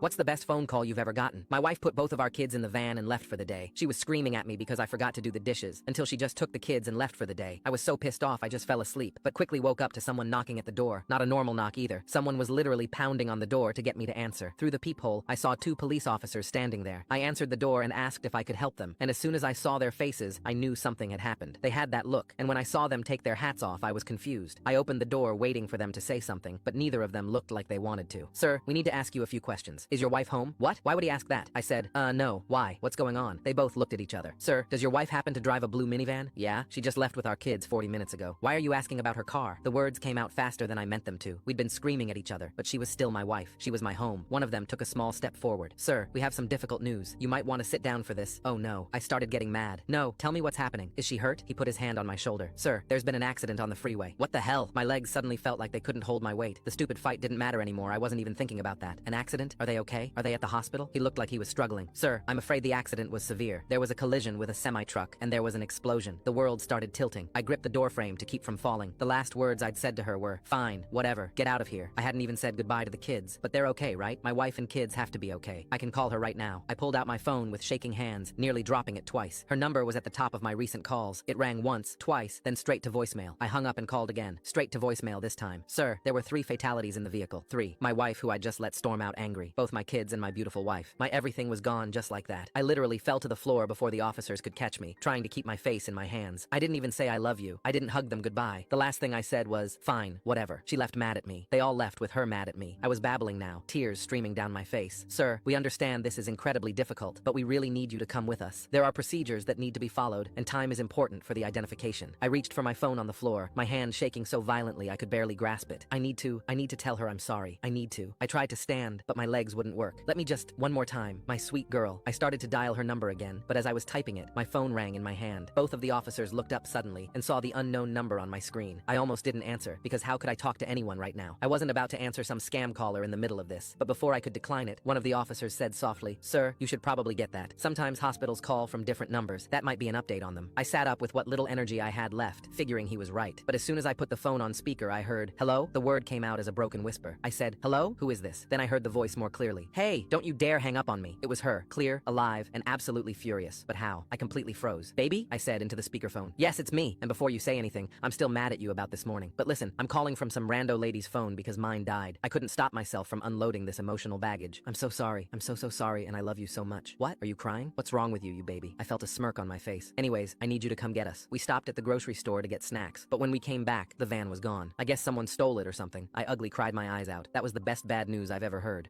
What's the best phone call you've ever gotten? My wife put both of our kids in the van and left for the day. She was screaming at me because I forgot to do the dishes, until she just took the kids and left for the day. I was so pissed off I just fell asleep, but quickly woke up to someone knocking at the door. Not a normal knock either. Someone was literally pounding on the door to get me to answer. Through the peephole, I saw 2 police officers standing there. I answered the door and asked if I could help them, and as soon as I saw their faces, I knew something had happened. They had that look, and when I saw them take their hats off, I was confused. I opened the door waiting for them to say something, but neither of them looked like they wanted to. Sir, we need to ask you a few questions. Is your wife home? What? Why would he ask that? I said, no. Why? What's going on? They both looked at each other. Sir, does your wife happen to drive a blue minivan? Yeah, she just left with our kids 40 minutes ago. Why are you asking about her car? The words came out faster than I meant them to. We'd been screaming at each other, but she was still my wife. She was my home. One of them took a small step forward. Sir, we have some difficult news. You might want to sit down for this. Oh no. I started getting mad. No, tell me what's happening. Is she hurt? He put his hand on my shoulder. Sir, there's been an accident on the freeway. What the hell? My legs suddenly felt like they couldn't hold my weight. The stupid fight didn't matter anymore. I wasn't even thinking about that. An accident? Are they okay? Are they at the hospital? He looked like he was struggling. Sir, I'm afraid the accident was severe. There was a collision with a semi-truck, and there was an explosion. The world started tilting. I gripped the door frame to keep from falling. The last words I'd said to her were, fine, whatever, get out of here. I hadn't even said goodbye to the kids, but they're okay, right? My wife and kids have to be okay. I can call her right now. I pulled out my phone with shaking hands, nearly dropping it twice. Her number was at the top of my recent calls. It rang once, twice, then straight to voicemail. I hung up and called again. Straight to voicemail this time. Sir, there were 3 fatalities in the vehicle. 3. My wife, who I'd just let storm out angry. Both my kids and my beautiful wife. My everything was gone just like that. I literally fell to the floor before the officers could catch me, trying to keep my face in my hands. I didn't even say I love you. I didn't hug them goodbye. The last thing I said was, fine, whatever. She left mad at me. They all left with her mad at me. I was babbling now, tears streaming down my face. Sir, we understand this is incredibly difficult, but we really need you to come with us. There are procedures that need to be followed, and time is important for the identification. I reached for my phone on the floor, my hand shaking so violently I could barely grasp it. I need to tell her I'm sorry. I need to. I tried to stand, but my legs wouldn't work. Let me just, one more time. My sweet girl. I started to dial her number again, but as I was typing it, my phone rang in my hand. Both of the officers looked up suddenly and saw the unknown number on my screen. I almost didn't answer, because how could I talk to anyone right now? I wasn't about to answer some scam caller in the middle of this, but before I could decline it, one of the officers said softly, Sir, you should probably get that. Sometimes hospitals call from different numbers. That might be an update on them. I sat up with what little energy I had left, figuring he was right. But as soon as I put the phone on speaker, I heard, hello? The word came out as a broken whisper. I said, hello? Who is this? Then I heard the voice more clearly. Hey, don't you dare hang up on me. It was her, clear, alive, and absolutely furious. But how? I completely froze. Baby? I said into the speakerphone. Yes, it's me. And before you say anything, I'm still mad at you about this morning. But listen, I'm calling from some rando lady's phone because mine died. I couldn't stop myself from unloading this emotional baggage. I'm so sorry. I'm so sorry, and I love you so much. What? Are you crying? What's wrong with you, you baby? I felt a smirk on my face. Anyways, I need you to come get us. We stopped at the grocery store to get snacks, but when we came back, the van was gone. I guess someone stole it or something. I ugly cried my eyes out. That was the best bad news I've ever heard.